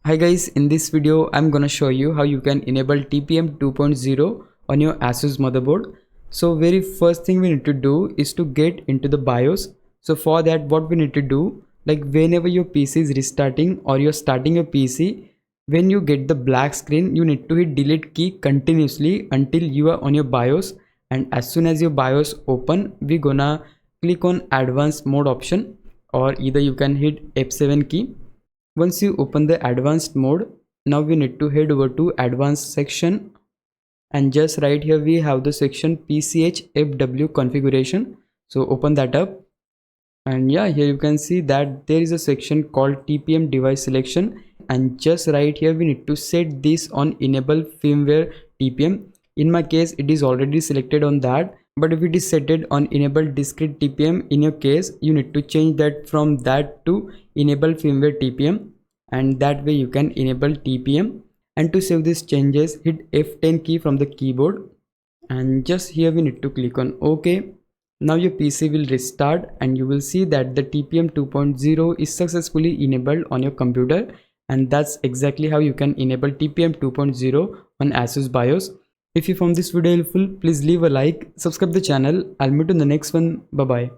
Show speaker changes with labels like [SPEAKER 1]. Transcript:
[SPEAKER 1] Hi guys, in this video I'm gonna show you how you can enable TPM 2.0 on your ASUS motherboard. So very first thing we need to do is to get into the BIOS. So for that what we need to do, like whenever your PC is restarting or you're starting your PC, when you get the black screen you need to hit delete key continuously until you are on your BIOS, and as soon as your BIOS open we gonna click on advanced mode option, or either you can hit F7 key. Once you open the advanced mode, now we need to head over to advanced section, and just right here we have the section PCH FW configuration. So open that up, and yeah, here you can see that there is a section called TPM device selection, and just right here we need to set this on enable firmware TPM. In my case it is already selected on that, but if it is set on enable discrete TPM, in your case you need to change that from that to enable firmware TPM, and that way you can enable TPM. And to save these changes, hit F10 key from the keyboard, and just here we need to click on OK. Now your PC will restart and you will see that the TPM 2.0 is successfully enabled on your computer, and that's exactly how you can enable TPM 2.0 on ASUS BIOS. If you found this video helpful, please leave a like, subscribe the channel. I'll meet you in the next one. Bye bye.